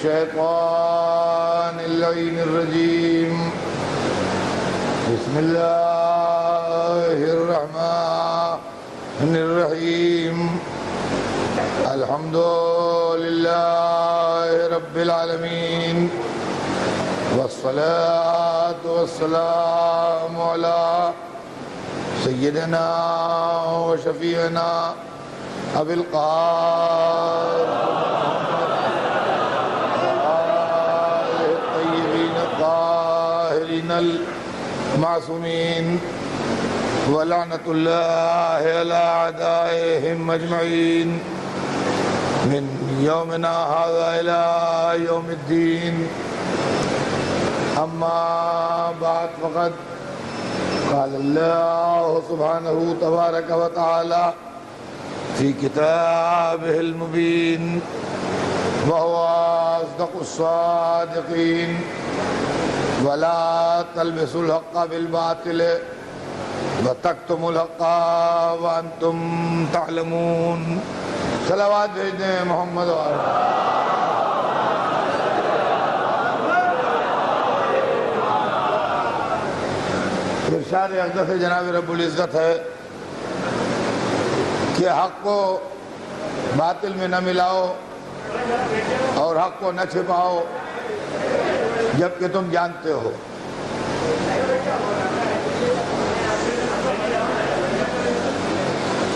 الشيطان اللعين الرجيم بسم الله الرحمن الرحيم الحمد لله رب العالمين والصلاة والسلام على سيدنا وشفيعنا أبي القاسم الطيبين الطاهرين المعصومين ولعنة الله على أعدائهم أجمعين من يومنا هذا إلى يوم الدين. أما بعد فقد قال الله سبحانه تبارك وتعالى في كتابه المبين وهو أصدق الصادقين ولا تلبسوا الحق بالباطل وتكتموا الحق وأنتم تعلمون. صلوات بھیجنے محمد ارشاد اقدس جناب رب العزت ہے کہ حق کو باطل میں نہ ملاؤ اور حق کو نہ چھپاؤ جبکہ تم جانتے ہو.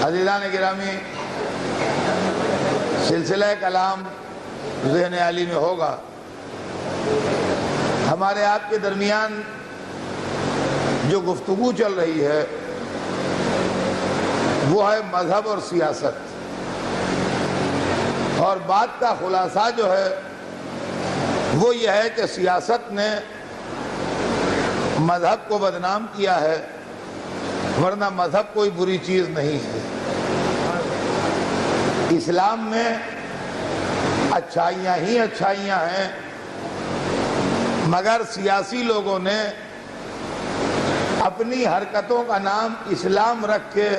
عزیزان گرامی، سلسلہ کلام ذہن عالی میں ہوگا. ہمارے آپ کے درمیان جو گفتگو چل رہی ہے وہ ہے مذہب اور سیاست، اور بات کا خلاصہ جو ہے وہ یہ ہے کہ سیاست نے مذہب کو بدنام کیا ہے، ورنہ مذہب کوئی بری چیز نہیں ہے. اسلام میں اچھائیاں ہی اچھائیاں ہیں، مگر سیاسی لوگوں نے اپنی حرکتوں کا نام اسلام رکھ کے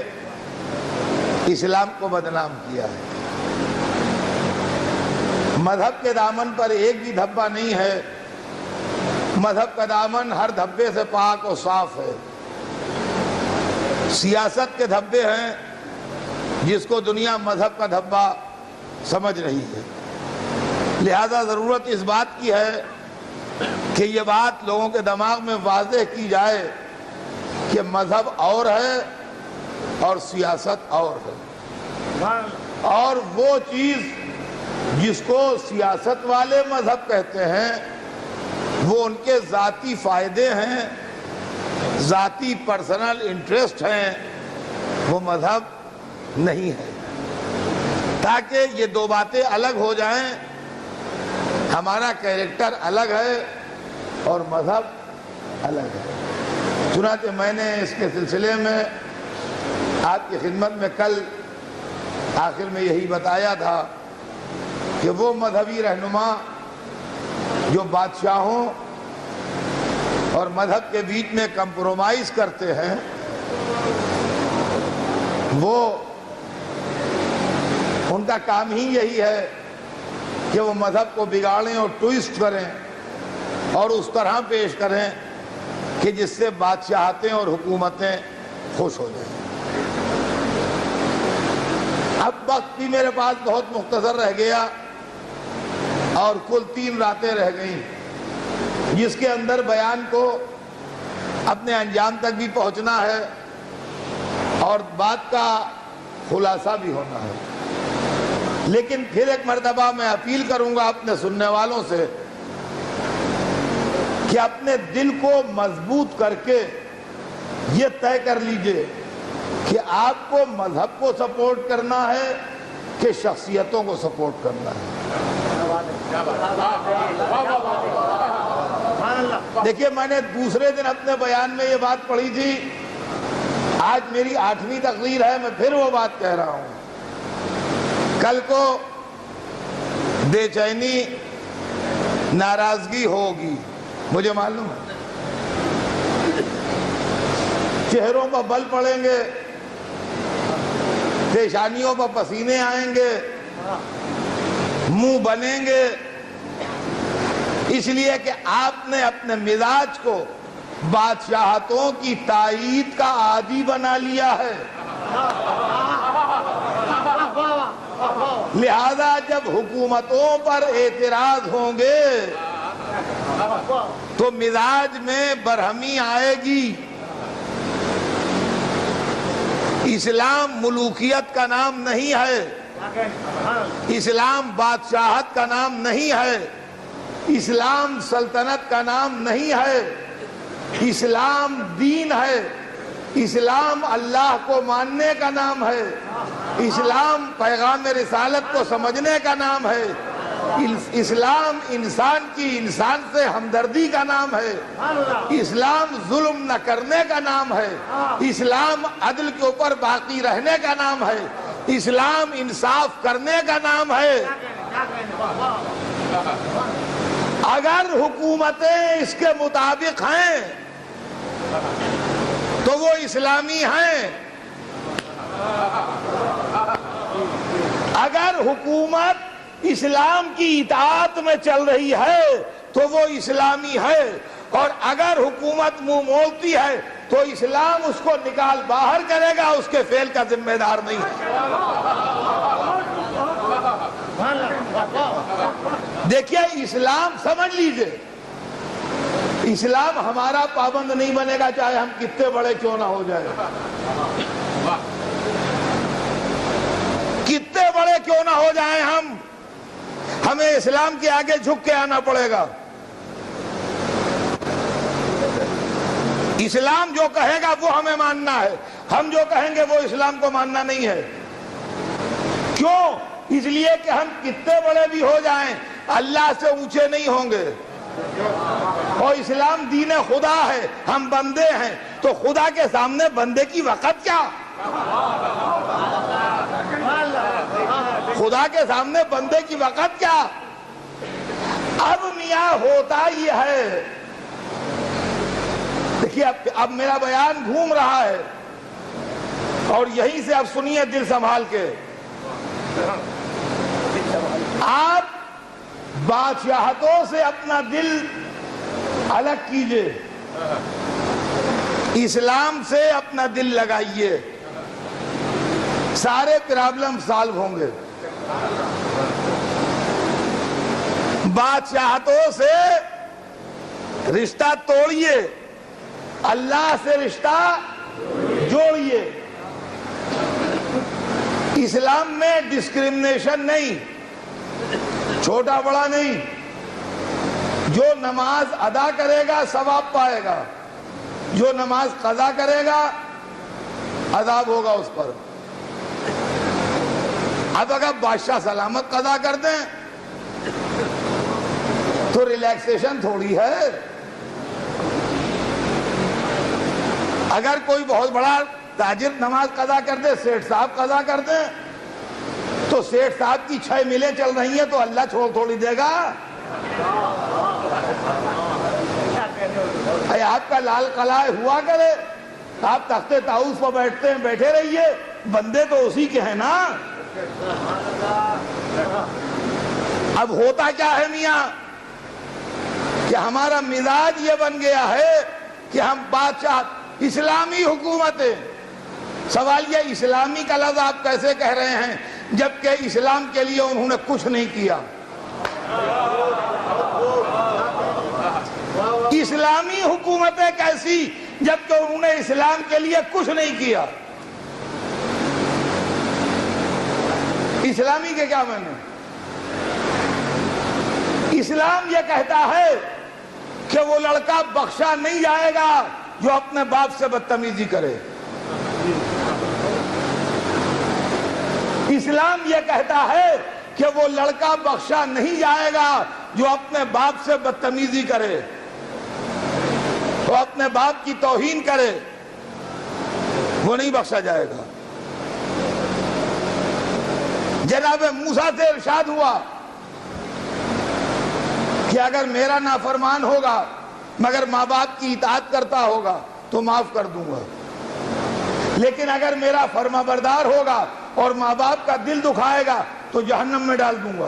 اسلام کو بدنام کیا ہے. مذہب کے دامن پر ایک بھی دھبا نہیں ہے. مذہب کا دامن ہر دھبے سے پاک و صاف ہے. سیاست کے دھبے ہیں جس کو دنیا مذہب کا دھبا سمجھ رہی ہے. لہذا ضرورت اس بات کی ہے کہ یہ بات لوگوں کے دماغ میں واضح کی جائے کہ مذہب اور ہے اور سیاست اور ہے، اور وہ چیز جس کو سیاست والے مذہب کہتے ہیں وہ ان کے ذاتی فائدے ہیں، ذاتی پرسنل انٹرسٹ ہیں، وہ مذہب نہیں ہے. تاکہ یہ دو باتیں الگ ہو جائیں، ہمارا کیریکٹر الگ ہے اور مذہب الگ ہے. چنانچہ میں نے اس کے سلسلے میں آپ کی خدمت میں کل آخر میں یہی بتایا تھا کہ وہ مذہبی رہنما جو بادشاہوں اور مذہب کے بیچ میں کمپرومائز کرتے ہیں، وہ ان کا کام ہی یہی ہے کہ وہ مذہب کو بگاڑیں اور ٹوئسٹ کریں اور اس طرح پیش کریں کہ جس سے بادشاہتیں اور حکومتیں خوش ہو جائیں. اب وقت بھی میرے پاس بہت مختصر رہ گیا اور کل 3 راتیں رہ گئیں جس کے اندر بیان کو اپنے انجام تک بھی پہنچنا ہے اور بات کا خلاصہ بھی ہونا ہے. لیکن پھر ایک مرتبہ میں اپیل کروں گا اپنے سننے والوں سے کہ اپنے دل کو مضبوط کر کے یہ طے کر لیجئے کہ آپ کو مذہب کو سپورٹ کرنا ہے کہ شخصیتوں کو سپورٹ کرنا ہے. دیکھیے، میں نے دوسرے دن اپنے بیان میں یہ بات پڑھی تھی، آج میری 8ویں تقریر ہے، میں پھر وہ بات کہہ رہا ہوں. کل کو بے چینی، ناراضگی ہوگی، مجھے معلوم ہے. چہروں پر بل پڑیں گے، پیشانیوں پر پسینے آئیں گے، منہ بنیں گے، اس لیے کہ آپ نے اپنے مزاج کو بادشاہتوں کی تائید کا عادی بنا لیا ہے، لہذا جب حکومتوں پر اعتراض ہوں گے تو مزاج میں برہمی آئے گی۔ اسلام ملوکیت کا نام نہیں ہے، اسلام بادشاہت کا نام نہیں ہے، اسلام سلطنت کا نام نہیں ہے، اسلام دین ہے، اسلام اللہ کو ماننے کا نام ہے، اسلام پیغام رسالت کو سمجھنے کا نام ہے، اسلام انسان کی انسان سے ہمدردی کا نام ہے، اسلام ظلم نہ کرنے کا نام ہے، اسلام عدل کے اوپر باقی رہنے کا نام ہے، اسلام انصاف کرنے کا نام ہے۔ اگر حکومتیں اس کے مطابق ہیں تو وہ اسلامی ہیں، اگر حکومت اسلام کی اطاعت میں چل رہی ہے تو وہ اسلامی ہے، اور اگر حکومت منہ مولتی ہے تو اسلام اس کو نکال باہر کرے گا، اس کے فعل کا ذمہ دار نہیں ہے۔ دیکھیے اسلام سمجھ لیجئے، اسلام ہمارا پابند نہیں بنے گا چاہے ہم کتنے بڑے کیوں نہ ہو جائے، کتنے بڑے کیوں نہ ہو جائیں ہمیں اسلام کے آگے جھک کے آنا پڑے گا۔ اسلام جو کہے گا وہ ہمیں ماننا ہے، ہم جو کہیں گے وہ اسلام کو ماننا نہیں ہے۔ کیوں؟ اس لیے کہ ہم کتنے بڑے بھی ہو جائیں اللہ سے اونچے نہیں ہوں گے، اور اسلام دین خدا ہے، ہم بندے ہیں، تو خدا کے سامنے بندے کی وقت کیا؟ خدا کے سامنے بندے کی وقت کیا؟ اب میاں ہوتا یہ ہے، دیکھیے اب میرا بیان گھوم رہا ہے، اور یہیں سے اب سنیے دل سنبھال کے۔ آپ بادشاہتوں سے اپنا دل الگ کیجئے، اسلام سے اپنا دل لگائیے، سارے پرابلم سالو ہوں گے۔ بادشاہتوں سے رشتہ توڑیے، اللہ سے رشتہ جوڑیے۔ اسلام میں ڈسکریمنیشن نہیں، چھوٹا بڑا نہیں، جو نماز ادا کرے گا ثواب پائے گا، جو نماز قضا کرے گا عذاب ہوگا اس پر۔ اب اگر بادشاہ سلامت قضا کر دیں تو ریلیکسیشن تھوڑی ہے، اگر کوئی بہت بڑا تاجر نماز قضا کر دے، سیٹھ صاحب قضا کر دیں، تو سیٹھ صاحب کی 6 میلیں چل رہی ہیں تو اللہ چھوڑ تھوڑی دے گا۔ آپ کا لال قلعہ ہوا کرے، آپ تخت طاؤس پر بیٹھتے ہیں، بیٹھے رہیے، بندے تو اسی کے ہیں نا۔ اب ہوتا کیا ہے میاں کہ ہمارا مزاج یہ بن گیا ہے کہ ہم بادشاہ اسلامی حکومتیں، سوال یہ اسلامی کا لفظ آپ کیسے کہہ رہے ہیں جبکہ اسلام کے لیے انہوں نے کچھ نہیں کیا؟ اسلامی حکومتیں کیسی جبکہ انہوں نے اسلام کے لیے کچھ نہیں کیا؟ اسلامی کے کیا معنی؟ اسلام یہ کہتا ہے کہ وہ لڑکا بخشا نہیں جائے گا جو اپنے باپ سے بدتمیزی کرے۔ اسلام یہ کہتا ہے کہ وہ لڑکا بخشا نہیں جائے گا جو اپنے باپ سے بدتمیزی کرے، وہ اپنے باپ کی توہین کرے، وہ نہیں بخشا جائے گا۔ جناب موسیٰ سے ارشاد ہوا کہ اگر میرا نافرمان ہوگا مگر ماں باپ کی اطاعت کرتا ہوگا تو معاف کر دوں گا، لیکن اگر میرا فرما بردار ہوگا اور ماں باپ کا دل دکھائے گا تو جہنم میں ڈال دوں گا۔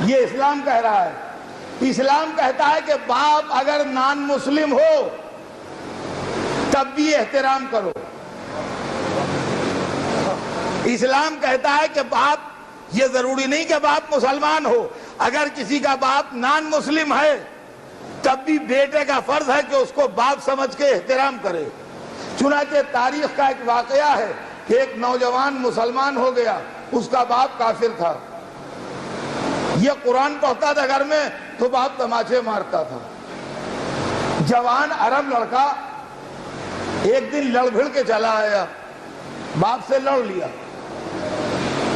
یہ اسلام کہہ رہا ہے. اسلام کہتا ہے کہ باپ اگر نان مسلم ہو تب بھی احترام کرو. اسلام کہتا ہے کہ باپ، یہ ضروری نہیں کہ باپ مسلمان ہو، اگر کسی کا باپ نان مسلم ہے تب بھی بیٹے کا فرض ہے کہ اس کو باپ سمجھ کے احترام کرے. چنانچہ تاریخ کا ایک واقعہ ہے کہ ایک نوجوان مسلمان ہو گیا، اس کا باپ کافر تھا. یہ قرآن پڑھتا تھا گھر میں تو باپ تماچے مارتا تھا. جوان عرب لڑکا ایک دن لڑ بھڑ کے چلا آیا، باپ سے لڑ لیا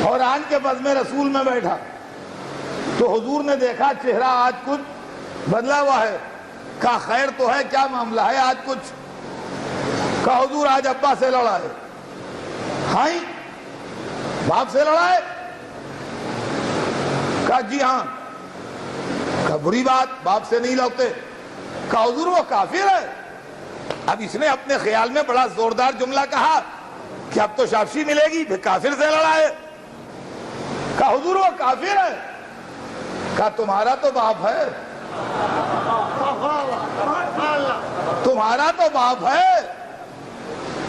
اور آن کے بزم رسول میں بیٹھا تو حضور نے دیکھا چہرہ آج کچھ بدلا ہوا ہے. کہا خیر تو ہے، کیا معاملہ ہے آج کچھ؟ کہا حضور آج ابا سے لڑا ہے. ہاں باپ سے لڑا ہے؟ کہا جی ہاں. کہا بری بات، باپ سے نہیں لڑتے. کہا حضور وہ کافر ہے. اب اس نے اپنے خیال میں بڑا زوردار جملہ کہا کہ اب تو شاباشی ملے گی، پھر کافر سے لڑا ہے. کہا حضور وہ کافر ہے. کہا تمہارا تو باپ ہے، تمہارا تو باپ ہے،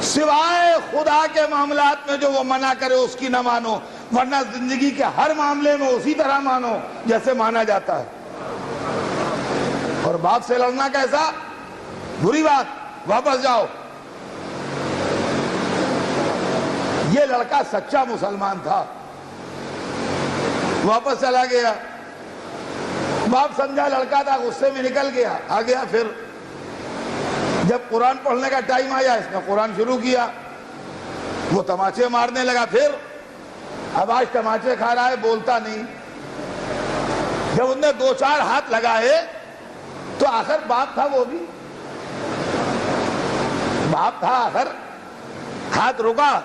سوائے خدا کے معاملات میں جو وہ منع کرے اس کی نہ مانو، ورنہ زندگی کے ہر معاملے میں اسی طرح مانو جیسے مانا جاتا ہے. اور باپ سے لڑنا کیسا؟ بری بات، واپس جاؤ. یہ لڑکا سچا مسلمان تھا، واپس چلا گیا. باپ سمجھا لڑکا تھا، غصے میں نکل گیا، آ گیا. پھر جب قرآن پڑھنے کا ٹائم آیا، اس نے قرآن شروع کیا، وہ تماچے مارنے لگا. پھر اب آج تماچے کھا رہا ہے، بولتا نہیں. جب انہوں نے 2-4 ہاتھ لگائے تو آخر باپ تھا، وہ بھی باپ تھا. آخر ہاتھ رکا،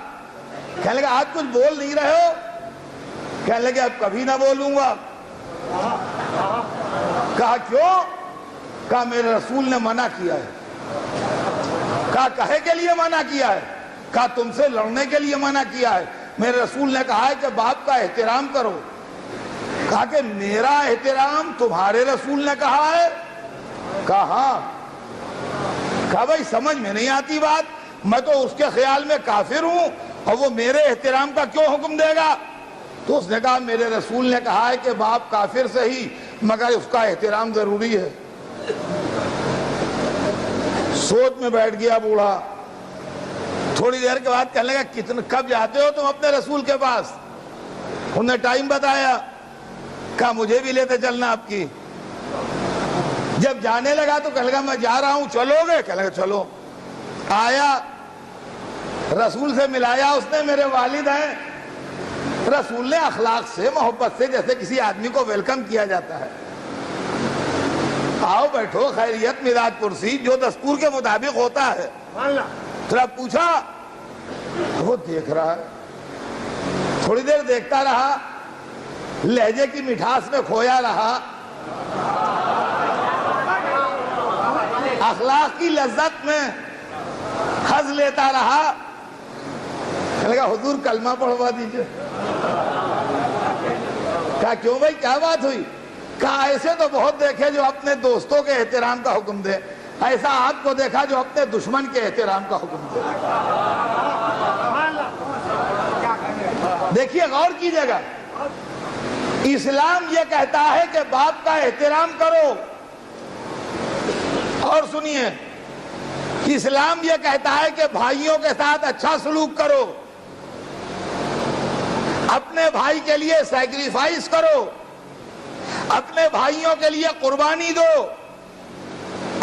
کہنے لگا آج کچھ بول نہیں رہے ہو؟ کہنے لگے اب کبھی نہ بولوں گا. کہا کیوں؟ کہا میرے رسول نے منع کیا ہے. کہا کہے کے لیے منع کیا ہے؟ کہا تم سے لڑنے کے لیے منع کیا ہے. میرے رسول نے کہا ہے کہ باپ کا احترام کرو. کہا کہ میرا احترام تمہارے رسول نے کہا ہے؟ کہا ہاں. کہا بھائی سمجھ میں نہیں آتی بات، میں تو اس کے خیال میں کافر ہوں اور وہ میرے احترام کا کیوں حکم دے گا؟ تو اس نے کہا میرے رسول نے کہا ہے کہ باپ کافر صحیح مگر اس کا احترام ضروری ہے. سوچ میں بیٹھ گیا بوڑھا. تھوڑی دیر کے بعد کہنے لگا کب جاتے ہو تم اپنے رسول کے پاس؟ انہوں نے ٹائم بتایا. کہا مجھے بھی لیتے چلنا آپ کی. جب جانے لگا تو کہنے لگا میں جا رہا ہوں، چلو گے؟ کہنے لگا چلو. آیا، رسول سے ملایا اس نے، میرے والد ہیں. رسول نے اخلاق سے، محبت سے، جیسے کسی آدمی کو ویلکم کیا جاتا ہے، آؤ بیٹھو، خیریت، مزاج پرسی، جو دستور کے مطابق ہوتا ہے. تھوڑا پوچھا، وہ دیکھ رہا ہے. تھوڑی دیر دیکھتا رہا، لہجے کی مٹھاس میں کھویا رہا، اخلاق کی لذت میں حظ لیتا رہا. کہنے لگا حضور کلمہ پڑھوا دیجئے. کہا کیوں بھائی کیا بات ہوئی؟ کہا ایسے تو بہت دیکھے جو اپنے دوستوں کے احترام کا حکم دے، ایسا آپ کو دیکھا جو اپنے دشمن کے احترام کا حکم دے. دیکھیے غور کیجئے گا، اسلام یہ کہتا ہے کہ باپ کا احترام کرو. اور سنیے، اسلام یہ کہتا ہے کہ بھائیوں کے ساتھ اچھا سلوک کرو، اپنے بھائی کے لیے سیکریفائس کرو، اپنے بھائیوں کے لیے قربانی دو،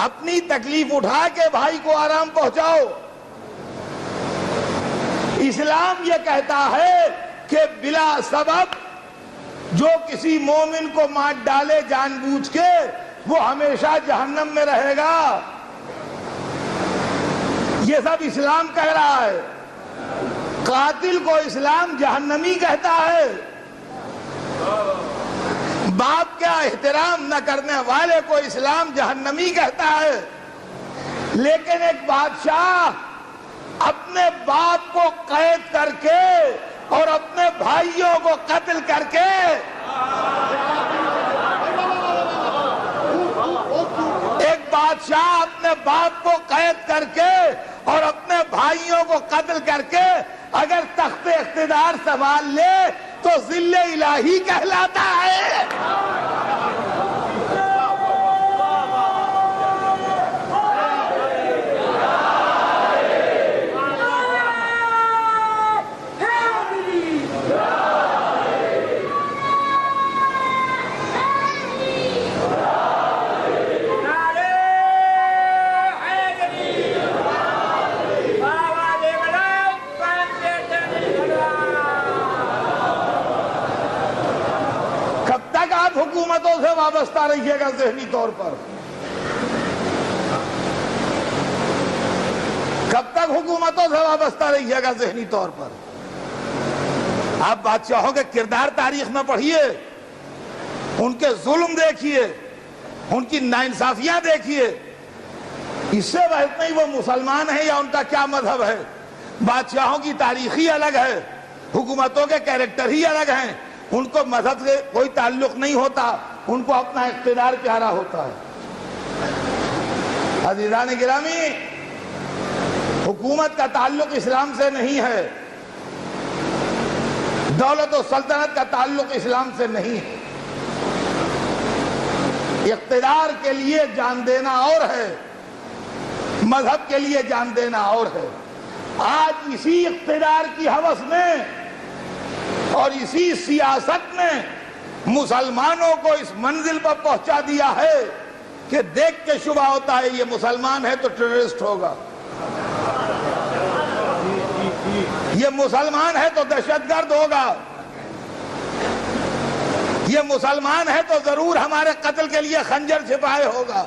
اپنی تکلیف اٹھا کے بھائی کو آرام پہنچاؤ. اسلام یہ کہتا ہے کہ بلا سبب جو کسی مومن کو مار ڈالے جان بوجھ کے، وہ ہمیشہ جہنم میں رہے گا. یہ سب اسلام کہہ رہا ہے. قاتل کو اسلام جہنمی کہتا ہے، باپ کا احترام نہ کرنے والے کو اسلام جہنمی کہتا ہے. لیکن ایک بادشاہ اپنے باپ کو قید کر کے اور اپنے بھائیوں کو قتل کر کے باپ کو قید کر کے اور اپنے بھائیوں کو قتل کر کے اگر تخت اقتدار سنبھال لے تو ذل الہی کہلاتا ہے۔ حکومتوں سے وابستہ رہیے گا ذہنی طور پر، کب تک حکومتوں سے وابستہ رہیے گا ذہنی طور پر؟ آپ بادشاہوں کے کردار تاریخ میں پڑھیے، ان کے ظلم دیکھیے، ان کی ناانصافیاں دیکھیے، اس سے بحث نہیں وہ مسلمان ہیں یا ان کا کیا مذہب ہے۔ بادشاہوں کی تاریخ ہی الگ ہے، حکومتوں کے کیریکٹر ہی الگ ہیں، ان کو مذہب سے کوئی تعلق نہیں ہوتا، ان کو اپنا اقتدار پیارا ہوتا ہے۔ عزیزان گرامی، حکومت کا تعلق اسلام سے نہیں ہے، دولت و سلطنت کا تعلق اسلام سے نہیں ہے۔ اقتدار کے لیے جان دینا اور ہے، مذہب کے لیے جان دینا اور ہے۔ آج اسی اقتدار کی ہوس میں اور اسی سیاست نے مسلمانوں کو اس منزل پر پہنچا دیا ہے کہ دیکھ کے شبہ ہوتا ہے یہ مسلمان ہے تو ٹیررسٹ ہوگا، یہ مسلمان ہے تو دہشت گرد ہوگا، یہ مسلمان ہے تو ضرور ہمارے قتل کے لیے خنجر چھپائے ہوگا۔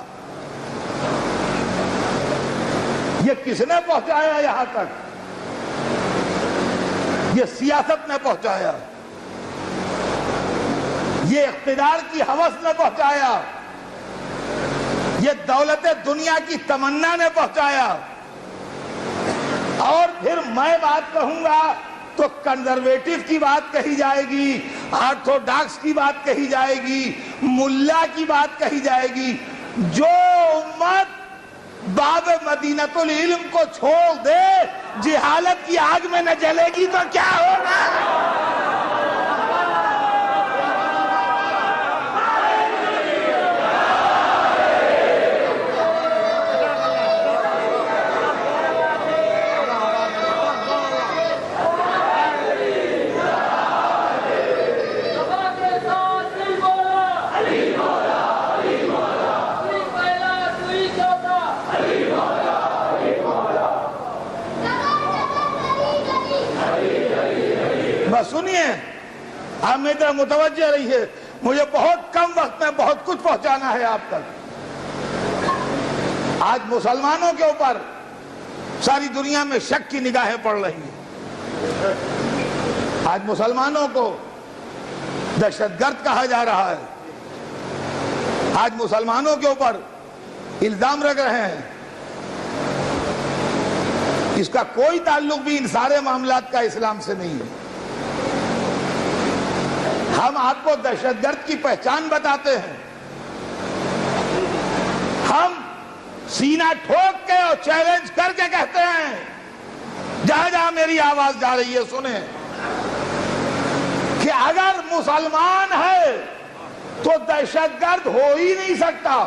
یہ کس نے پہنچایا یہاں تک؟ یہ سیاست نے پہنچایا، یہ اقتدار کی ہوس نے پہنچایا، یہ دولت دنیا کی تمنا نے پہنچایا۔ اور پھر میں بات کہوں گا تو کنزرویٹو کی بات کہی جائے گی، آرتھوڈاکس کی بات کہی جائے گی، ملا کی بات کہی جائے گی۔ جو امت باب مدینۃ العلم کو چھوڑ دے جہالت کی آگ میں نہ جلے گی تو کیا ہوگا؟ بس سنیے، آپ میری طرح متوجہ رہیے، مجھے بہت کم وقت میں بہت کچھ پہنچانا ہے آپ تک۔ آج مسلمانوں کے اوپر ساری دنیا میں شک کی نگاہیں پڑ رہی ہیں۔ آج مسلمانوں کو دہشت گرد کہا جا رہا ہے، آج مسلمانوں کے اوپر الزام رکھ رہے ہیں۔ اس کا کوئی تعلق بھی ان سارے معاملات کا اسلام سے نہیں ہے۔ ہم آپ کو دہشت گرد کی پہچان بتاتے ہیں، ہم سینہ ٹھوک کے اور چیلنج کر کے کہتے ہیں، جہاں جہاں میری آواز جا رہی ہے سنیں، کہ اگر مسلمان ہے تو دہشت گرد ہو ہی نہیں سکتا۔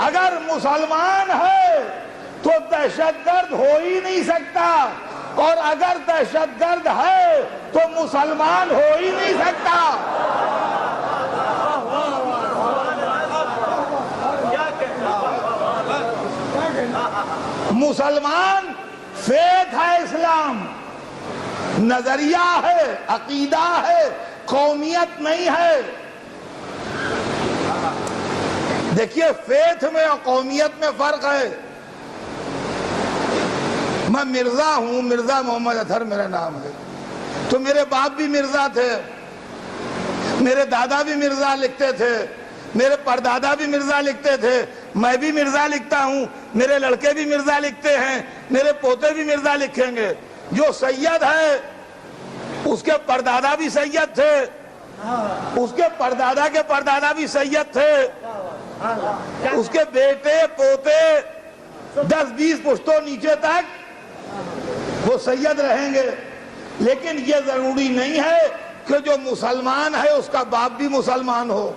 اگر مسلمان ہے تو دہشت گرد ہو ہی نہیں سکتا، اور اگر دہشت گرد ہے تو مسلمان ہو ہی نہیں سکتا۔ مسلمان فیتھ ہے، اسلام نظریہ ہے، عقیدہ ہے، قومیت نہیں ہے۔ دیکھیے، فیتھ میں اور قومیت میں فرق ہے۔ میں مرزا ہوں، مرزا محمد اطہر میرا نام ہے، تو میرے باپ بھی مرزا تھے، میرے دادا بھی مرزا لکھتے تھے، میرے پردادا بھی مرزا لکھتے تھے، میں بھی مرزا لکھتا ہوں، میرے لڑکے بھی مرزا لکھتے ہیں، میرے پوتے بھی مرزا لکھیں گے۔ جو سید ہے اس کے پردادا بھی سید تھے، اس کے پردادا کے پردادا بھی سید تھے، اس کے بیٹے پوتے 10-20 پشتوں نیچے تک وہ سید رہیں گے۔ لیکن یہ ضروری نہیں ہے کہ جو مسلمان ہے اس کا باپ بھی مسلمان ہو۔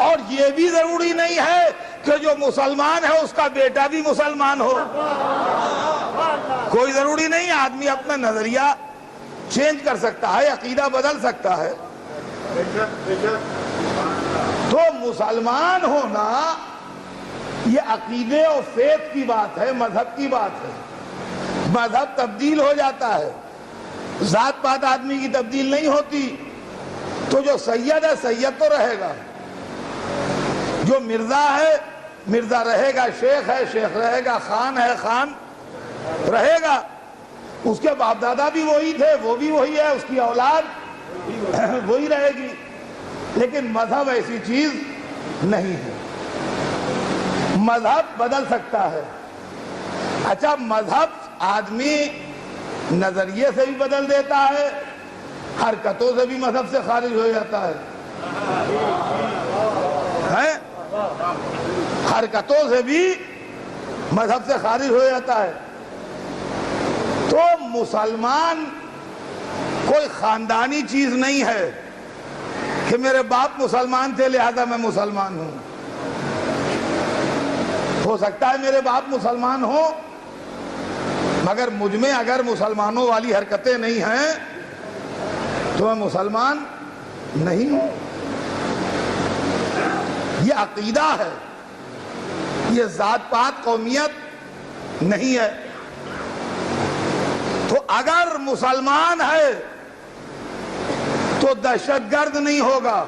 اور یہ بھی ضروری نہیں ہے کہ جو مسلمان ہے اس کا بیٹا بھی مسلمان ہو۔ کوئی ضروری نہیں، آدمی اپنا نظریہ چینج کر سکتا ہے، عقیدہ بدل سکتا ہے۔ تو مسلمان ہونا یہ عقیدے اور فیت کی بات ہے، مذہب کی بات ہے۔ مذہب تبدیل ہو جاتا ہے، ذات پات آدمی کی تبدیل نہیں ہوتی۔ تو جو سید ہے سید تو رہے گا، جو مرزا ہے مرزا رہے گا، شیخ ہے شیخ رہے گا، خان ہے خان رہے گا۔ اس کے باپ دادا بھی وہی تھے، وہ بھی وہی ہے، اس کی اولاد وہی رہے گی۔ لیکن مذہب ایسی چیز نہیں ہے، مذہب بدل سکتا ہے۔ اچھا، مذہب آدمی نظریے سے بھی بدل دیتا ہے، حرکتوں سے بھی مذہب سے خارج ہو جاتا ہے، حرکتوں سے بھی مذہب سے خارج ہو جاتا ہے۔ تو مسلمان کوئی خاندانی چیز نہیں ہے کہ میرے باپ مسلمان تھے لہذا میں مسلمان ہوں۔ ہو سکتا ہے میرے باپ مسلمان ہوں مگر مجھ میں اگر مسلمانوں والی حرکتیں نہیں ہیں تو میں مسلمان نہیں ہوں۔ یہ عقیدہ ہے، یہ ذات پات قومیت نہیں ہے۔ تو اگر مسلمان ہے تو دہشت گرد نہیں ہوگا،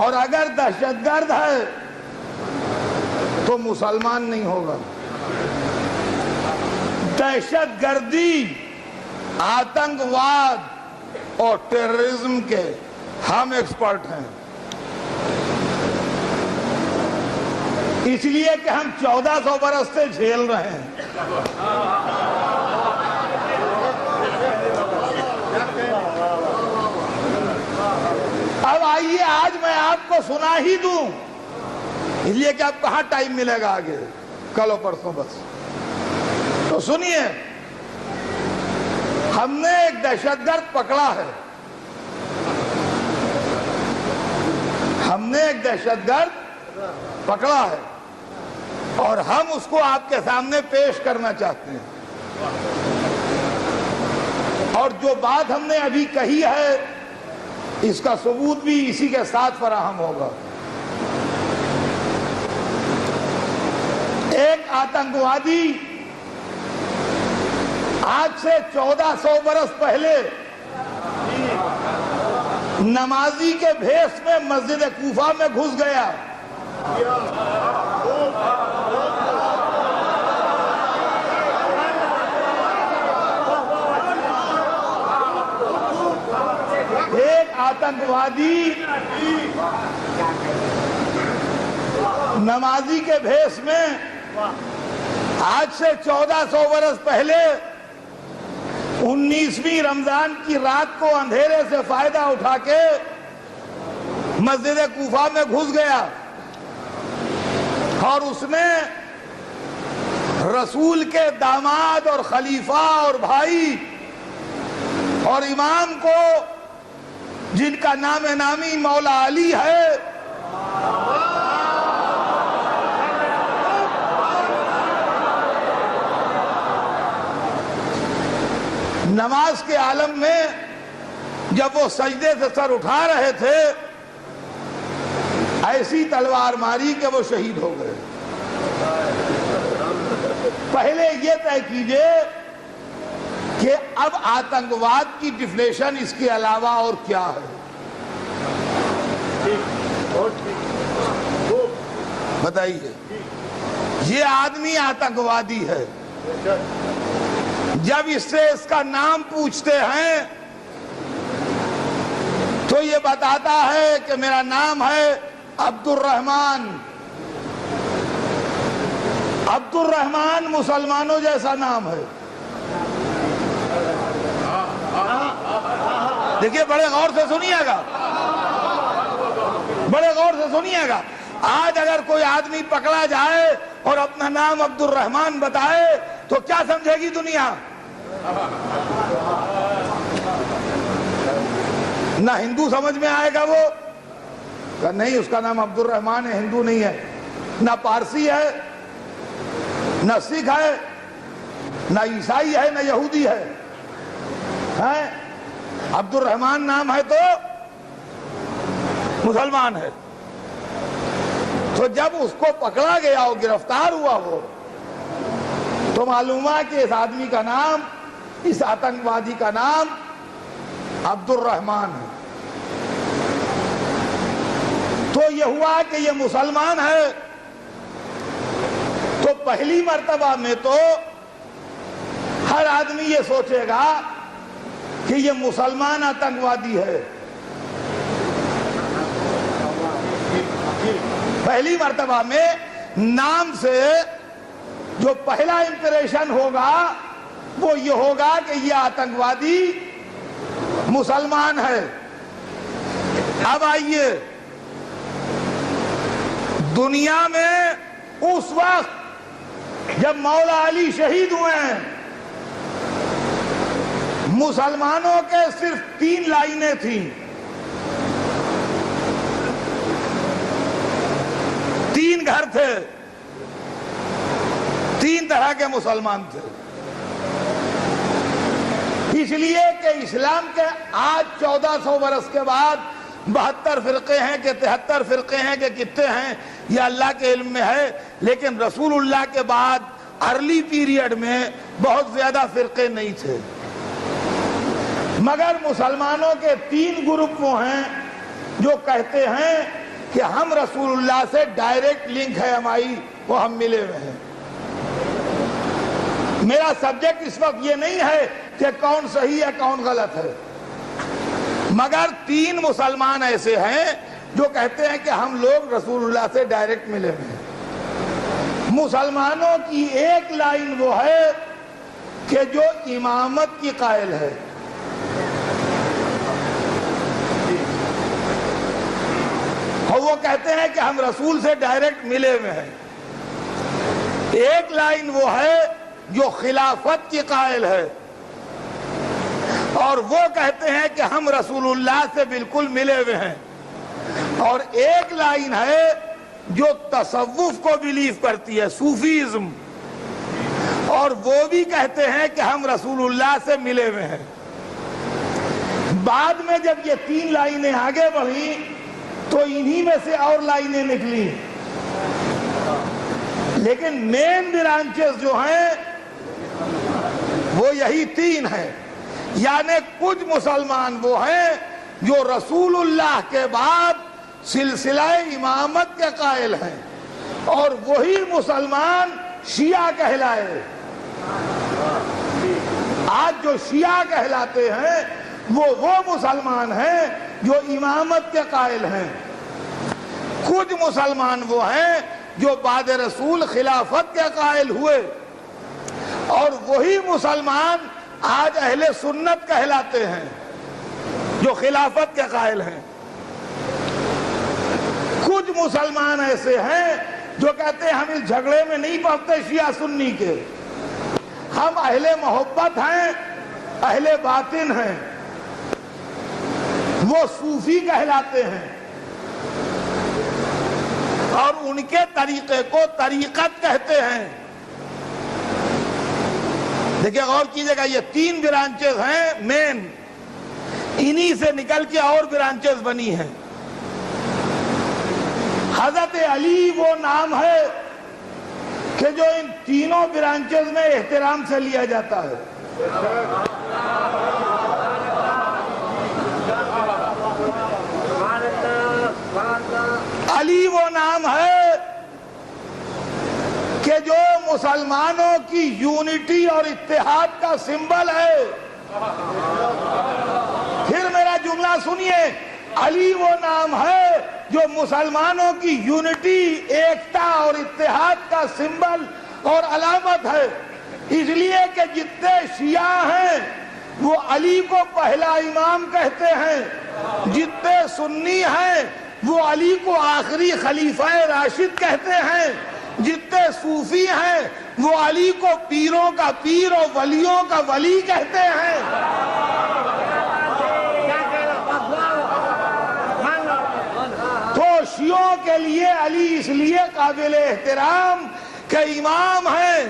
اور اگر دہشت گرد ہے تو مسلمان نہیں ہوگا۔ دہشت گردی، آتنکواد اور ٹیررزم کے ہم ایکسپرٹ ہیں، اس لیے کہ ہم 1400 برس سے جھیل رہے ہیں۔ اب آئیے آج میں آپ کو سنا ہی دوں، اس لیے کہ اب کہاں ٹائم ملے گا آگے، کل و پرسوں بس۔ تو سنیے، ہم نے ایک دہشت گرد پکڑا ہے، ہم نے ایک دہشت گرد پکڑا ہے اور ہم اس کو آپ کے سامنے پیش کرنا چاہتے ہیں۔ اور جو بات ہم نے ابھی کہی ہے اس کا ثبوت بھی اسی کے ساتھ فراہم ہوگا۔ ایک آتنکوادی آج سے 1400 برس پہلے نمازی کے بھیس میں مسجد کوفہ میں گھس گیا، ایک آتنکوادی نمازی کے بھیس میں آج سے 1400 برس پہلے 19ویں رمضان کی رات کو اندھیرے سے فائدہ اٹھا کے مسجد کوفہ میں گھس گیا، اور اس نے رسول کے داماد اور خلیفہ اور بھائی اور امام کو، جن کا نام نامی مولا علی ہے، نماز کے عالم میں جب وہ سجدے سے سر اٹھا رہے تھے ایسی تلوار ماری کہ وہ شہید ہو گئے۔ پہلے یہ طے کیجئے کہ اب آتنکواد کی ڈیفینیشن اس کے علاوہ اور کیا ہے؟ بتائیے یہ آدمی آتنکوادی ہے۔ جب اس سے اس کا نام پوچھتے ہیں تو یہ بتاتا ہے کہ میرا نام ہے عبد الرحمن۔ عبد الرحمن مسلمانوں جیسا نام ہے۔ دیکھیے بڑے غور سے سنیے گا، بڑے غور سے سنیے گا۔ آج اگر کوئی آدمی پکڑا جائے اور اپنا نام عبد الرحمن بتائے تو کیا سمجھے گی دنیا؟ نہ ہندو سمجھ میں آئے گا، وہ کہ نہیں اس کا نام عبد الرحمن ہے، ہندو نہیں ہے۔ نہ پارسی ہے، نہ سکھ ہے، نہ عیسائی ہے، نہ یہودی ہے۔ عبد الرحمن نام ہے تو مسلمان ہے۔ تو جب اس کو پکڑا گیا اور گرفتار ہوا وہ، تو معلوم ہے کہ اس آدمی کا نام، اس آتنکوادی کا نام عبد الرحمن ہے۔ تو یہ ہوا کہ یہ مسلمان ہے، تو پہلی مرتبہ میں تو ہر آدمی یہ سوچے گا کہ یہ مسلمان آتنکوادی ہے۔ پہلی مرتبہ میں نام سے جو پہلا امپریشن ہوگا وہ یہ ہوگا کہ یہ آتنکوادی مسلمان ہے۔ اب آئیے، دنیا میں اس وقت جب مولا علی شہید ہوئے ہیں، مسلمانوں کے صرف 3 لائنیں تھیں، 3 گھر تھے، 3 طرح کے مسلمان تھے۔ اس لیے کہ اسلام کے آج 1400 برس کے بعد 72 فرقے ہیں کہ 73 فرقے ہیں کہ کتنے ہیں یہ اللہ کے علم میں ہے، لیکن رسول اللہ کے بعد ارلی پیریڈ میں بہت زیادہ فرقے نہیں تھے۔ مگر مسلمانوں کے 3 گروپ وہ ہیں جو کہتے ہیں کہ ہم رسول اللہ سے ڈائریکٹ لنک ہے ہماری، وہ ہم ملے ہوئے ہیں۔ میرا سبجیکٹ اس وقت یہ نہیں ہے کہ کون صحیح ہے کون غلط ہے، مگر 3 مسلمان ایسے ہیں جو کہتے ہیں کہ ہم لوگ رسول اللہ سے ڈائریکٹ ملے ہوئے ہیں۔ مسلمانوں کی ایک لائن وہ ہے کہ جو امامت کی قائل ہے، اور وہ کہتے ہیں کہ ہم رسول سے ڈائریکٹ ملے ہوئے ہیں۔ ایک لائن وہ ہے جو خلافت کی قائل ہے، اور وہ کہتے ہیں کہ ہم رسول اللہ سے بالکل ملے ہوئے ہیں۔ اور ایک لائن ہے جو تصوف کو بیلیو کرتی ہے، صوفیزم، اور وہ بھی کہتے ہیں کہ ہم رسول اللہ سے ملے ہوئے ہیں۔ بعد میں جب یہ 3 لائنیں آگے بڑھی تو انہی میں سے اور لائنیں نکلی، لیکن مین برانچز جو ہیں وہ یہی 3 ہیں۔ یعنی کچھ مسلمان وہ ہیں جو رسول اللہ کے بعد سلسلہ امامت کے قائل ہیں، اور وہی مسلمان شیعہ کہلائے۔ آج جو شیعہ کہلاتے ہیں وہ مسلمان ہیں جو امامت کے قائل ہیں۔ کچھ مسلمان وہ ہیں جو بعد رسول خلافت کے قائل ہوئے، اور وہی مسلمان آج اہل سنت کہلاتے ہیں جو خلافت کے قائل ہیں۔ کچھ مسلمان ایسے ہیں جو کہتے ہیں ہم اس جھگڑے میں نہیں پڑتے شیعہ سنی کے، ہم اہل محبت ہیں، اہل باطن ہیں، وہ صوفی کہلاتے ہیں، اور ان کے طریقے کو طریقت کہتے ہیں۔ دیکھیں غور کیجئے گا، یہ 3 برانچز ہیں مین، انہی سے نکل کے اور برانچز بنی ہیں۔ حضرت علی وہ نام ہے کہ جو ان تینوں برانچز میں احترام سے لیا جاتا ہے۔ علی وہ نام ہے کہ کہ جو مسلمانوں کی یونٹی اور اتحاد کا سمبل ہے. پھر میرا جملہ سنیے، علی وہ نام ہے جو مسلمانوں کی یونٹی، ایکتا اور اتحاد کا سمبل اور علامت ہے. اس لیے کہ جتنے شیعہ ہیں وہ علی کو پہلا امام کہتے ہیں، جتنے سنی ہیں وہ علی کو آخری خلیفہ راشد کہتے ہیں، جتنے صوفی ہیں وہ علی کو پیروں کا پیر اور ولیوں کا ولی کہتے ہیں. تو شیعوں کے لیے علی اس لیے قابل احترام کہ امام ہیں،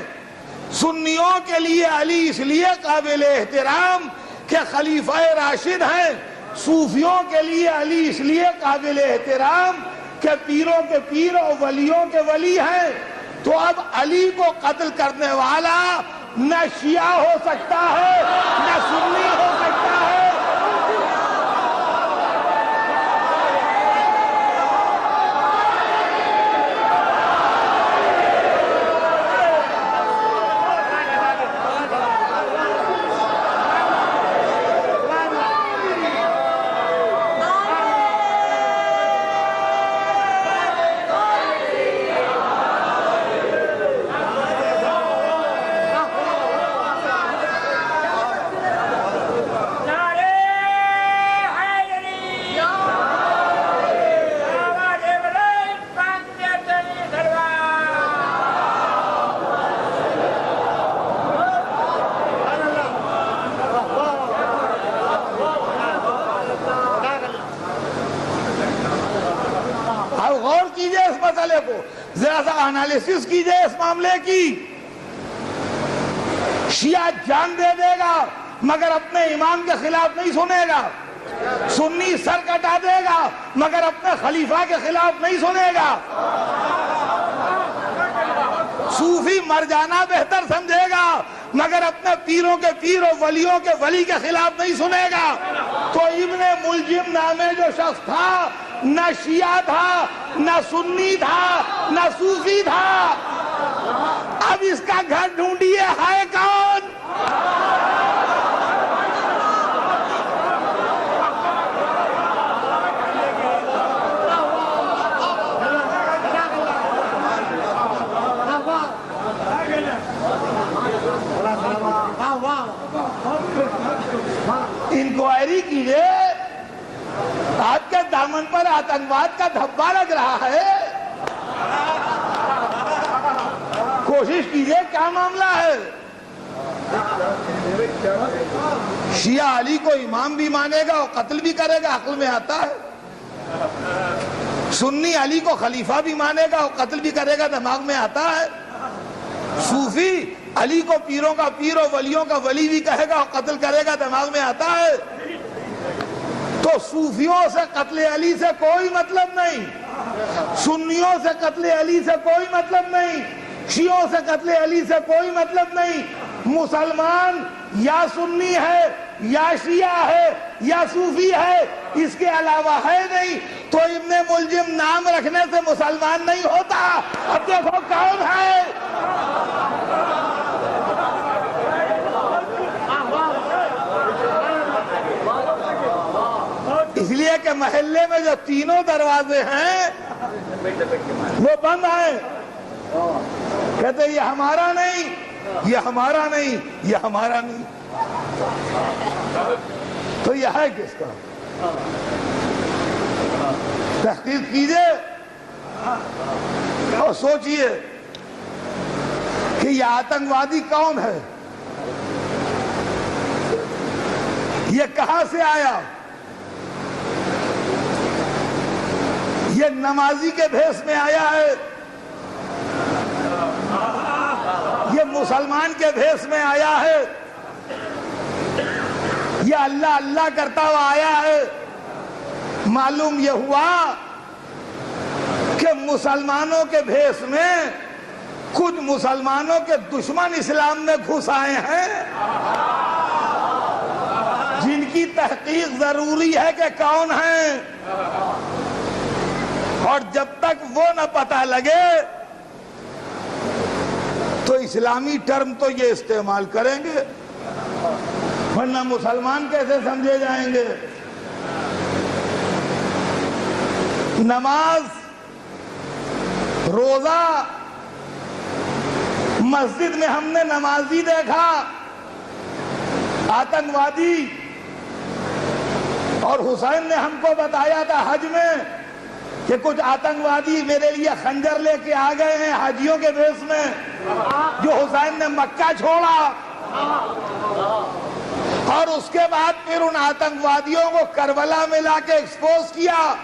سنیوں کے لیے علی اس لیے قابل احترام کہ خلیفہ راشد ہیں، صوفیوں کے لیے علی اس لیے قابل احترام کہ پیروں کے پیر اور ولیوں کے ولی ہیں. تو اب علی کو قتل کرنے والا نہ شیعہ ہو سکتا ہے نہ سنی ہو سکتا ہے. ذرا سا انالیسس کیجئے اس معاملے کی. شیعہ جان دے دے گا مگر اپنے امام کے خلاف نہیں سنے گا، سنی سر کٹا دے گا مگر اپنے خلیفہ کے خلاف نہیں سنے گا، صوفی مر جانا بہتر سمجھے گا مگر اپنے پیروں کے پیر اور ولیوں کے ولی کے خلاف نہیں سنے گا. تو ابن ملجم نامے جو شخص تھا نہ شیعہ تھا نہ سنی تھا نہ صوفی تھا. اب اس کا گھر ڈھونڈیے ہے کون؟ انکوائری کیجئے. آپ کے دامن پر آتنکواد کا دھبا لگ رہا ہے. کوشش کیجئے کیا معاملہ ہے. شیعہ علی کو امام بھی مانے گا اور قتل بھی کرے گا، عقل میں آتا ہے. سنی علی کو خلیفہ بھی مانے گا اور قتل بھی کرے گا، دماغ میں آتا ہے. صوفی علی کو پیروں کا پیر اور ولیوں کا ولی بھی کہے گا اور قتل کرے گا، دماغ میں آتا ہے. تو صوفیوں سے قتل علی سے کوئی مطلب نہیں، سنیوں سے قتل علی سے کوئی مطلب نہیں، شیعوں سے قتل علی سے کوئی مطلب نہیں. مسلمان یا سنی ہے یا شیعہ ہے یا صوفی ہے، اس کے علاوہ ہے نہیں. تو ابن ملجم نام رکھنے سے مسلمان نہیں ہوتا. اب دیکھو کون ہے. اس لیے کہ محلے میں جو تینوں دروازے ہیں وہ بند ہیں. کہتے یہ ہمارا نہیں، یہ ہمارا نہیں، یہ ہمارا نہیں. تو یہ ہے کس کا؟ تحقیق کیجئے اور سوچئے کہ یہ آتنکوادی کون ہے، یہ کہاں سے آیا. یہ نمازی کے بھیس میں آیا ہے، یہ مسلمان کے بھیس میں آیا ہے، یہ اللہ اللہ کرتا ہوا آیا ہے. معلوم یہ ہوا کہ مسلمانوں کے بھیس میں کچھ مسلمانوں کے دشمن اسلام میں گھس آئے ہیں جن کی تحقیق ضروری ہے کہ کون ہیں. اور جب تک وہ نہ پتہ لگے تو اسلامی ٹرم تو یہ استعمال کریں گے، ورنہ مسلمان کیسے سمجھے جائیں گے؟ نماز، روزہ، مسجد میں ہم نے نمازی دیکھا، آتنکوادی، اور حسین نے ہم کو بتایا تھا حج میں کہ کچھ آتنکوادی میرے لیے خنجر لے کے آ گئے ہیں حاجیوں کے بیس میں، جو حسین نے مکہ چھوڑا، اور اس کے بعد پھر ان آتنکوادیوں کو کربلا میں لا کے ایکسپوز کیا،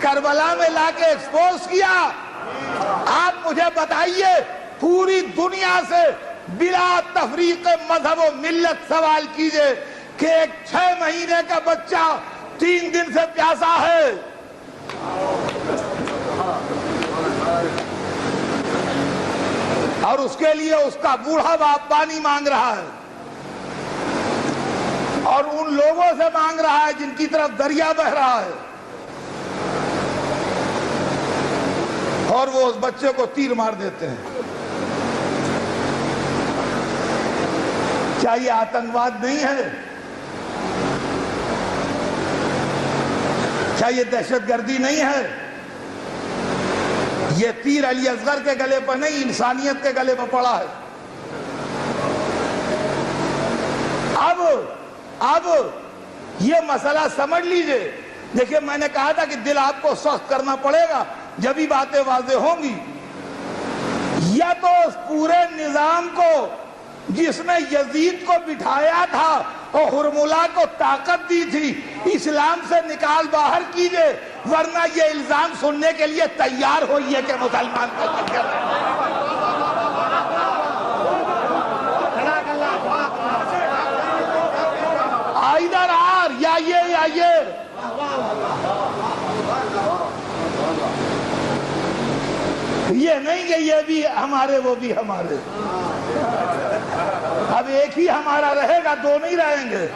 کربلا میں لا کے ایکسپوز کیا۔ آپ مجھے بتائیے، پوری دنیا سے بلا تفریق مذہب و ملت سوال کیجئے کہ ایک 6 مہینے کا بچہ 3 دن سے پیاسا ہے، اور اس کے لیے اس کا بوڑھا باپ پانی مانگ رہا ہے، اور ان لوگوں سے مانگ رہا ہے جن کی طرف دریا بہ رہا ہے، اور وہ اس بچے کو تیر مار دیتے ہیں۔ کیا یہ آتنکواد نہیں ہے؟ کیا یہ دہشت گردی نہیں ہے؟ یہ تیر علی اصغر کے گلے پر نہیں، انسانیت کے گلے پر پڑا ہے۔ اب یہ مسئلہ سمجھ لیجئے۔ دیکھیں، میں نے کہا تھا کہ دل آپ کو سخت کرنا پڑے گا، جب ہی باتیں واضح ہوں گی۔ یا تو اس پورے نظام کو جس نے یزید کو بٹھایا تھا اور ہرملا کو طاقت دی تھی، اسلام سے نکال باہر کیجئے، ورنہ یہ الزام سننے کے لیے تیار ہوئیے کہ مسلمان کا چکر ادھر آر یا یہ نہیں کہ یہ بھی ہمارے وہ بھی ہمارے۔ اب ایک ہی ہمارا رہے گا، دو نہیں رہیں گے۔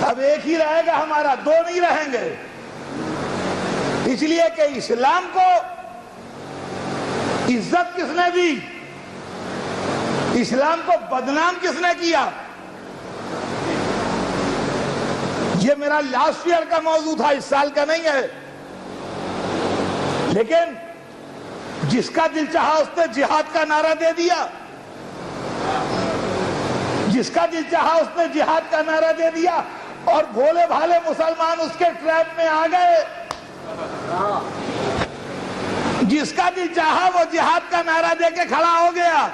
اب ایک ہی رہے گا ہمارا، دو نہیں رہیں گے۔ اس لیے کہ اسلام کو عزت کس نے دی؟ اسلام کو بدنام کس نے کیا؟ یہ میرا لاسٹ ایئر کا موضوع تھا، اس سال کا نہیں ہے، لیکن جس کا دل چاہا اس نے جہاد کا نعرہ دے دیا، جس کا دل چاہا اس نے جہاد کا نعرہ دے دیا، اور بھولے بھالے مسلمان اس کے ٹریپ میں آ گئے۔ جس کا دل چاہا وہ جہاد کا نعرہ دے کے کھڑا ہو گیا،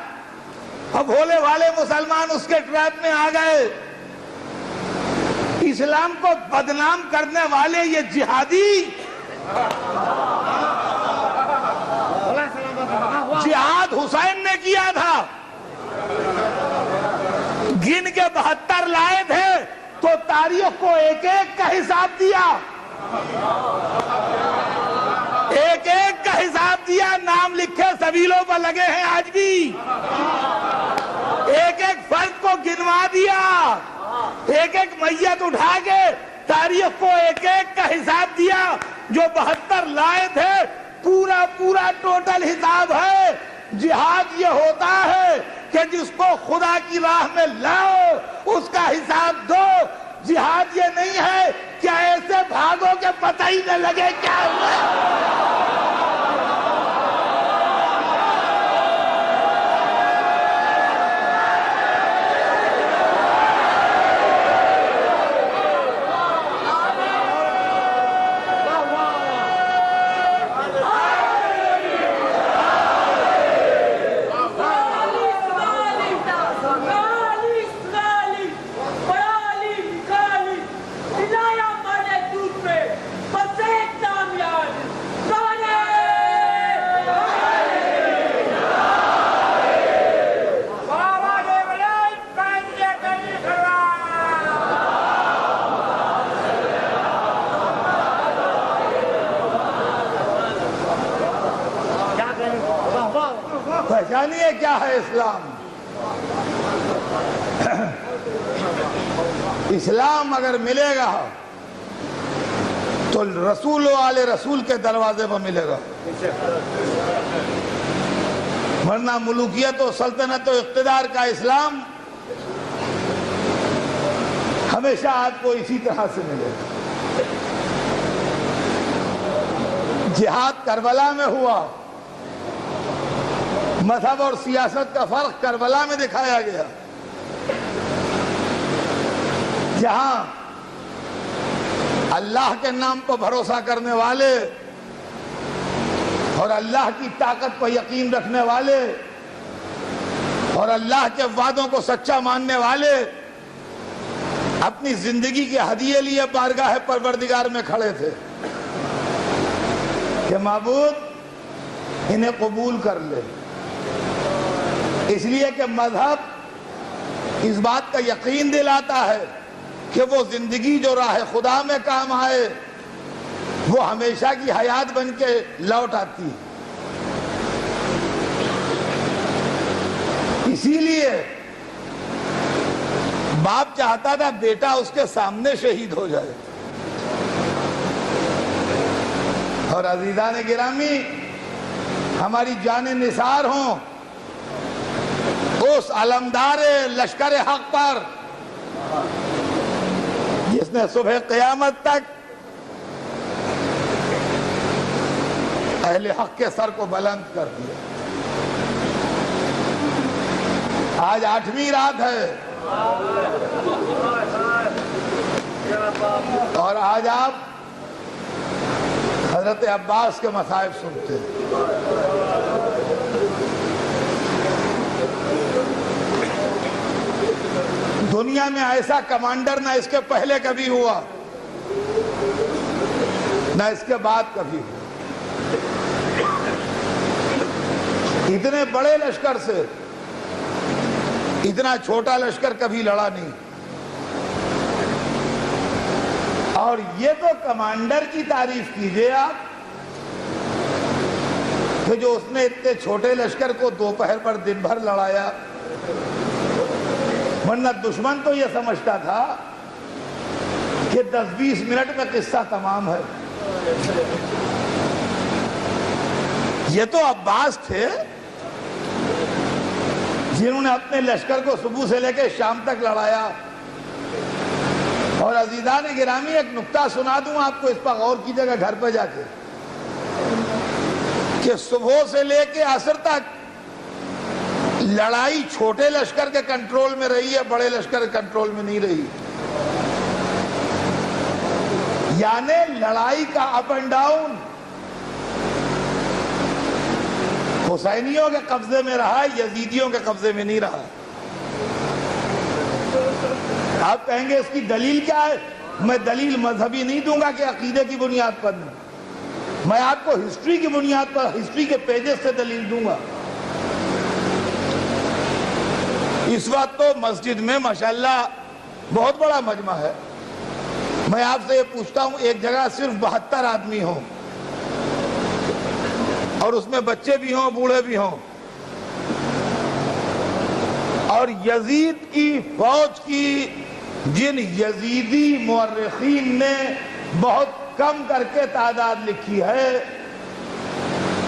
اور بھولے بھالے مسلمان اس کے ٹریپ میں آ گئے۔ اسلام کو بدنام کرنے والے یہ جہادی، جہاد حسین نے کیا تھا، گن کے 72 لائے تھے، تو تاریخ کو ایک ایک کا حساب دیا، ایک ایک کا حساب دیا، نام لکھے سبیلوں پر لگے ہیں آج بھی، ایک ایک فرد کو گنوا دیا، ایک ایک میت اٹھا کے تاریخ کو ایک ایک کا حساب دیا۔ جو 72 لائے تھے، پورا ٹوٹل حساب ہے۔ جہاد یہ ہوتا ہے کہ جس کو خدا کی راہ میں لاؤ اس کا حساب دو۔ جہاد یہ نہیں ہے کہ ایسے بھاگو کہ پتہ ہی نہ لگے کیا ہوا۔ پہچانیے کیا ہے اسلام۔ اسلام اگر ملے گا تو رسول و آل رسول کے دروازے پر ملے گا، ورنہ ملوکیت و سلطنت و اقتدار کا اسلام ہمیشہ آپ کو اسی طرح سے ملے گا۔ جہاد کربلا میں ہوا، مذہب اور سیاست کا فرق کربلا میں دکھایا گیا، جہاں اللہ کے نام پر بھروسہ کرنے والے اور اللہ کی طاقت پر یقین رکھنے والے اور اللہ کے وعدوں کو سچا ماننے والے اپنی زندگی کے ہدیے لیے بارگاہ پروردگار میں کھڑے تھے کہ معبود انہیں قبول کر لے، اس لیے کہ مذہب اس بات کا یقین دلاتا ہے کہ وہ زندگی جو راہ خدا میں کام آئے وہ ہمیشہ کی حیات بن کے لوٹ آتی ہے۔ اسی لیے باپ چاہتا تھا بیٹا اس کے سامنے شہید ہو جائے۔ اور عزیزان گرامی، ہماری جان نثار ہوں اس علمدار لشکر حق پر جس نے صبح قیامت تک اہل حق کے سر کو بلند کر دیا۔ آج 8ویں رات ہے اور آج آپ حضرت عباس کے مصائب سنتے ہیں۔ دنیا میں ایسا کمانڈر نہ اس کے پہلے کبھی ہوا نہ اس کے بعد کبھی ہوا۔ اتنے بڑے لشکر سے اتنا چھوٹا لشکر کبھی لڑا نہیں، اور یہ تو کمانڈر کی تعریف کیجئے آپ کہ جو اس نے اتنے چھوٹے لشکر کو دوپہر پر دن بھر لڑایا، ورنہ دشمن تو یہ سمجھتا تھا کہ 10-20 منٹ میں قصہ تمام ہے۔ یہ تو عباس تھے جنہوں نے اپنے لشکر کو صبح سے لے کے شام تک لڑایا۔ اور عزیزان گرامی، ایک نکتہ سنا دوں آپ کو، اس پر غور کیجئے گا گھر پہ جا کے، کہ صبح سے لے کے عصر تک لڑائی چھوٹے لشکر کے کنٹرول میں رہی ہے، بڑے لشکر کے کنٹرول میں نہیں رہی۔ یعنی لڑائی کا اپ اینڈ ڈاؤن حسینیوں کے قبضے میں رہا، یزیدیوں کے قبضے میں نہیں رہا۔ آپ کہیں گے اس کی دلیل کیا ہے؟ میں دلیل مذہبی نہیں دوں گا کہ عقیدے کی بنیاد پر نہیں، میں آپ کو ہسٹری کی بنیاد پر، ہسٹری کے پیجز سے دلیل دوں گا۔ اس وقت تو مسجد میں ماشاءاللہ بہت بڑا مجمع ہے، میں آپ سے یہ پوچھتا ہوں ایک جگہ صرف 72 آدمی ہوں اور اس میں بچے بھی ہوں بوڑھے بھی ہوں، اور یزید کی فوج کی جن یزیدی مورخین نے بہت کم کر کے تعداد لکھی ہے،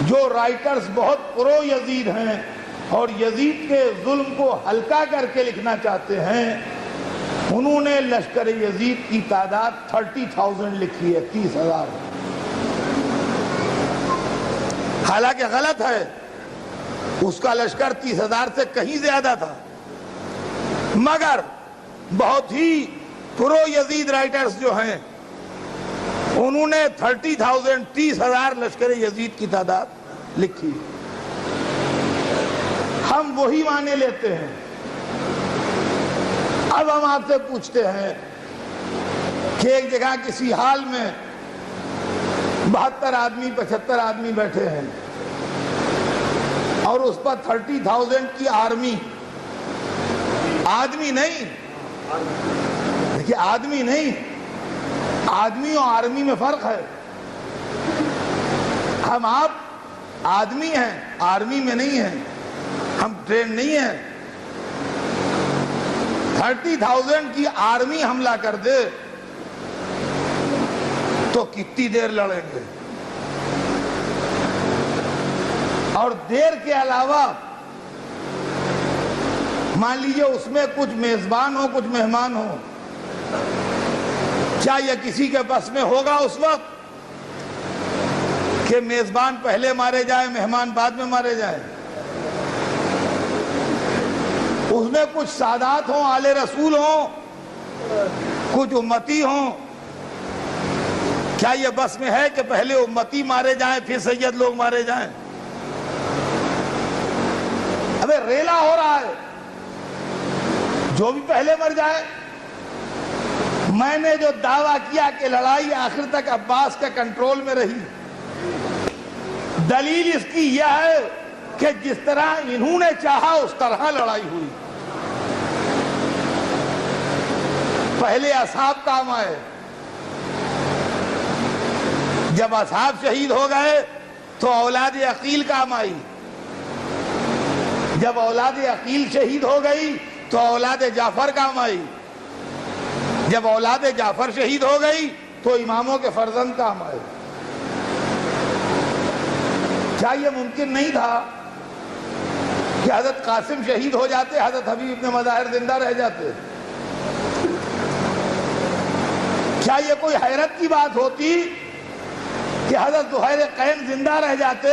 جو رائٹرز بہت پرو یزید ہیں اور یزید کے ظلم کو ہلکا کر کے لکھنا چاہتے ہیں، انہوں نے لشکر یزید کی تعداد 30,000 لکھی ہے، 30,000۔ حالانکہ غلط ہے، اس کا لشکر 30,000 سے کہیں زیادہ تھا، مگر بہت ہی پرو یزید رائٹرز جو ہیں انہوں نے 30,000 30,000 لشکر یزید کی تعداد لکھی۔ ہم وہی معنی لیتے ہیں۔ اب ہم آپ سے پوچھتے ہیں کہ ایک جگہ کسی حال میں 72 آدمی 75 آدمی بیٹھے ہیں اور اس پر 30,000 کی آرمی، آدمی نہیں، دیکھیے آدمی نہیں، آدمی اور آرمی میں فرق ہے۔ ہم آپ آدمی ہیں، آرمی میں نہیں ہیں، ہم ٹرین نہیں ہیں۔ 30,000 کی آرمی حملہ کر دے تو کتنی دیر لڑیں گے؟ اور دیر کے علاوہ مان لیجئے اس میں کچھ میزبان ہو کچھ مہمان ہو، کیا یہ کسی کے بس میں ہوگا اس وقت کہ میزبان پہلے مارے جائے مہمان بعد میں مارے جائے؟ اس میں کچھ سادات ہوں، آل رسول ہوں، کچھ امتی ہوں، کیا یہ بس میں ہے کہ پہلے امتی مارے جائیں پھر سید لوگ مارے جائیں؟ ابے ریلا ہو رہا ہے، جو بھی پہلے مر جائے۔ میں نے جو دعویٰ کیا کہ لڑائی آخر تک عباس کے کنٹرول میں رہی، دلیل اس کی یہ ہے کہ جس طرح انہوں نے چاہا اس طرح لڑائی ہوئی۔ پہلے اصحاب کام آئے، جب اصحاب شہید ہو گئے تو اولاد عقیل کام آئی، جب اولاد عقیل شہید ہو گئی تو اولاد جعفر کام آئی، جب اولاد جعفر شہید ہو گئی تو اماموں کے فرزند کام آئے۔ کیا یہ ممکن نہیں تھا کہ حضرت قاسم شہید ہو جاتے، حضرت حبیب ابن مظاہر زندہ رہ جاتے؟ کیا یہ کوئی حیرت کی بات ہوتی کہ حضرت زہیر قین زندہ رہ جاتے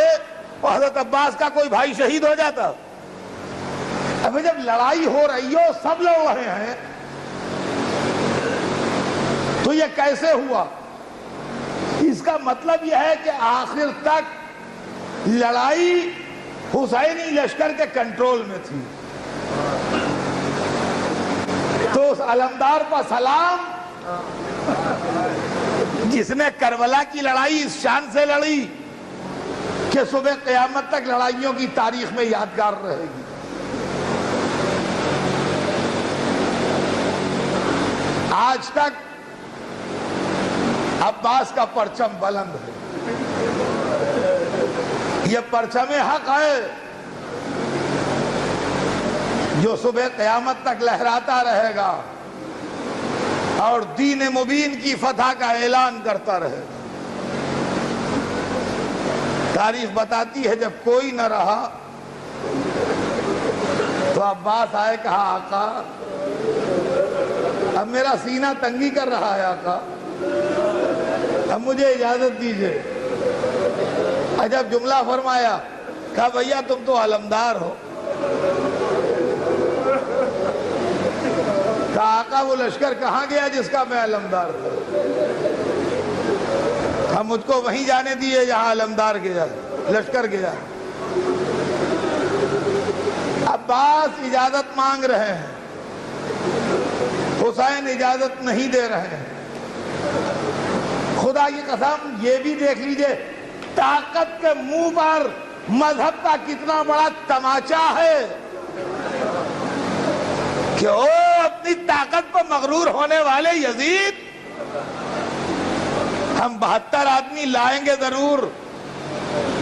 اور حضرت عباس کا کوئی بھائی شہید ہو جاتا؟ ابھی جب لڑائی ہو رہی ہو، سب لڑ رہے ہیں، تو یہ کیسے ہوا؟ اس کا مطلب یہ ہے کہ آخر تک لڑائی حسینی لشکر کے کنٹرول میں تھی۔ تو اس علمدار پر سلام جس نے کربلا کی لڑائی اس شان سے لڑی کہ صبح قیامت تک لڑائیوں کی تاریخ میں یادگار رہے گی۔ آج تک عباس کا پرچم بلند ہے، یہ پرچم حق ہے جو صبح قیامت تک لہراتا رہے گا اور دین مبین کی فتح کا اعلان کرتا رہے گا۔ تاریخ بتاتی ہے جب کوئی نہ رہا تو عباس آئے، کہا آقا اب میرا سینہ تنگی کر رہا ہے، آقا اب مجھے اجازت دیجئے۔ عجب جملہ فرمایا، کہا بھیا تم تو علمدار ہو۔ کہا آقا وہ لشکر کہاں گیا جس کا میں علمدار تھا؟ ہم مجھ کو وہیں جانے دیے جہاں علمدار گیا، لشکر گیا۔ عباس اجازت مانگ رہے ہیں، حسین اجازت نہیں دے رہے ہیں۔ خدا کی قسم یہ بھی دیکھ لیجئے طاقت کے منہ پر مذہب کا کتنا بڑا تماچا ہے کہ وہ اپنی طاقت پر مغرور ہونے والے یزید، ہم 72 آدمی لائیں گے ضرور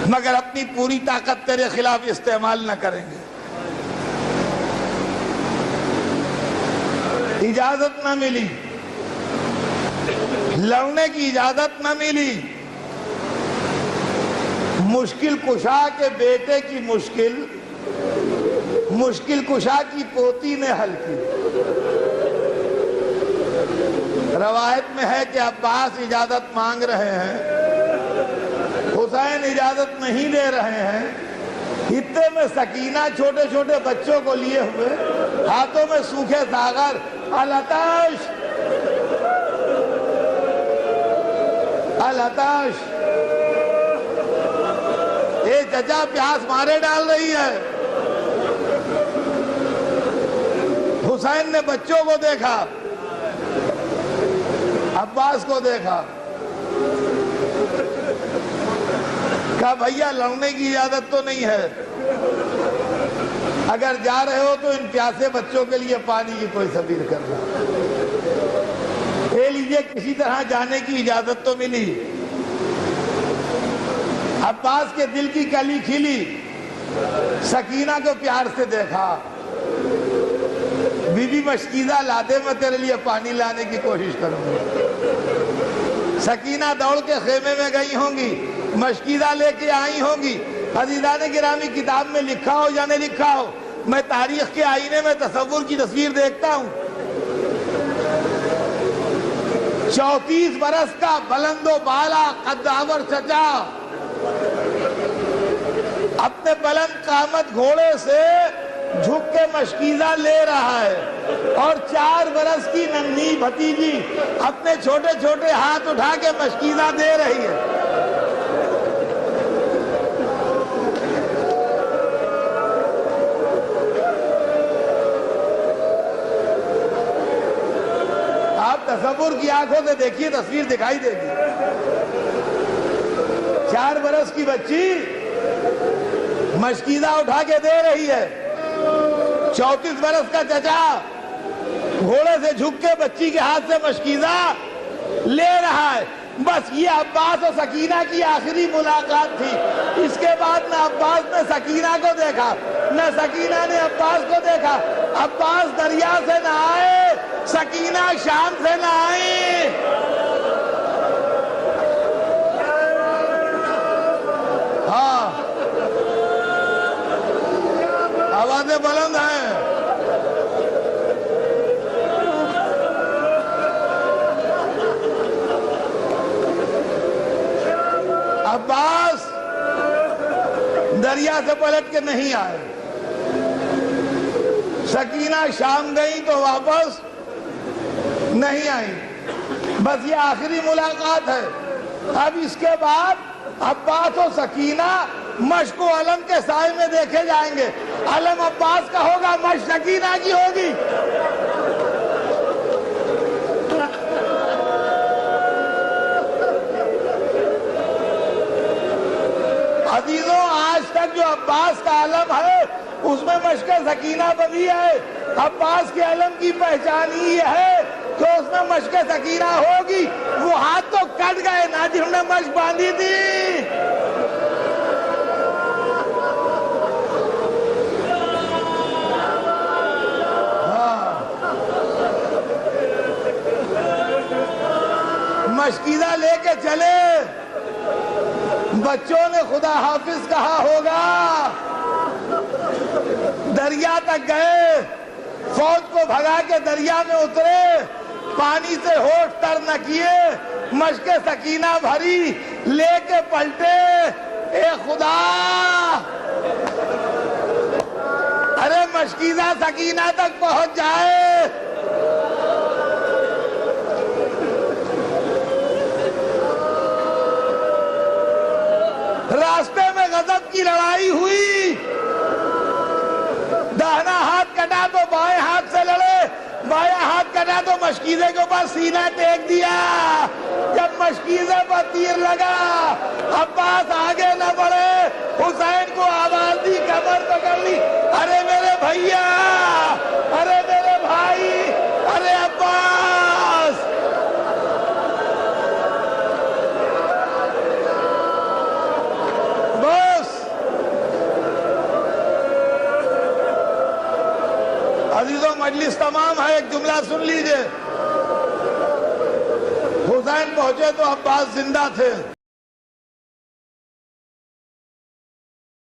مگر اپنی پوری طاقت تیرے خلاف استعمال نہ کریں گے۔ اجازت نہ ملی، لڑنے کی اجازت نہ ملی۔ مشکل کشا کے بیٹے کی مشکل کشا کی پوتی نے حل کی۔ روایت میں ہے کہ عباس اجازت مانگ رہے ہیں، حسین اجازت نہیں دے رہے ہیں۔ اتنے میں سکینہ چھوٹے چھوٹے بچوں کو لیے ہوئے، ہاتھوں میں سوکھے ساغر، الاتش الاتش، اے چچا پیاس مارے ڈال رہی ہے۔ حسین نے بچوں کو دیکھا، عباس کو دیکھا، کہا بھیا لڑنے کی اجازت تو نہیں ہے، اگر جا رہے ہو تو ان پیاسے بچوں کے لیے پانی کی کوئی سبیل کرنا۔ لے لیجئے، کسی طرح جانے کی اجازت تو ملی۔ عباس کے دل کی کلی کھلی، سکینہ کو پیار سے دیکھا، بی بی مشکیزہ لا دے، میں تیرے لیے پانی لانے کی کوشش کروں گا۔ سکینہ دوڑ کے خیمے میں گئی ہوں گی، مشکیزہ لے کے آئی ہوں گی۔ عزیزان گرامی، کتاب میں لکھا ہو یا نہیں لکھا ہو، میں تاریخ کے آئینے میں تصور کی تصویر دیکھتا ہوں۔ 34 برس کا بلند و بالا قدآور چچا اپنے بلند قامت گھوڑے سے جھک کے مشکیزہ لے رہا ہے، اور 4 برس کی ننھی بھتیجی اپنے چھوٹے چھوٹے ہاتھ اٹھا کے مشکیزہ دے رہی ہے۔ آپ تصور کی آنکھوں سے دیکھیے، تصویر دکھائی دے گی۔ 4 برس کی بچی مشکیزہ اٹھا کے دے رہی ہے، 34 برس کا چچا گھوڑے سے جھک کے بچی کے ہاتھ سے مشکیزہ لے رہا ہے۔ بس یہ عباس اور سکینہ کی آخری ملاقات تھی۔ اس کے بعد نہ عباس نے سکینہ کو دیکھا، نہ سکینہ نے عباس کو دیکھا۔ عباس دریا سے نہ آئے، سکینہ شام سے نہ آئی۔ ہاں، آوازیں بلند ہیں۔ عباس دریا سے پلٹ کے نہیں آئے، سکینہ شام گئی تو واپس نہیں آئی۔ بس یہ آخری ملاقات ہے۔ اب اس کے بعد عباس و سکینہ مشک و علم کے سائے میں دیکھے جائیں گے۔ علم عباس کا ہوگا، مشک سکینہ کی ہوگی۔ عزیزوں، آج تک جو عباس کا علم ہے اس میں مشک سکینہ بندھی ہے۔ عباس کے علم کی پہچان ہی یہ ہے کہ اس میں مشک سکینہ ہوگی۔ وہ ہاتھ تو کٹ گئے نا جنہوں نے مشک باندھی تھی۔ مشکیزہ لے کے چلے، بچوں نے خدا حافظ کہا ہوگا، دریا تک گئے، فوج کو بھگا کے دریا میں اترے، پانی سے ہوٹھ تر نہ کیے، مشک سکینہ بھری لے کے پلٹے۔ اے خدا، ارے مشکیزہ سکینہ تک پہنچ جائے۔ راستے میں غضب کی لڑائی ہوئی، داہنا ہاتھ کٹا تو بائیں ہاتھ سے لڑے، بائیں ہاتھ کٹا تو مشکیزے کے اوپر سینہ ٹیک دیا۔ جب مشکیزے پر تیر لگا، عباس آگے نہ بڑھے، حسین کو آواز دی، کمر پکڑ لی، ارے میرے بھیا، ارے میرے بھائی، ارے عباس۔ عزیزوں، مجلس تمام ہے، ایک جملہ سن لیجئے۔ حسین پہنچے تو عباس زندہ تھے۔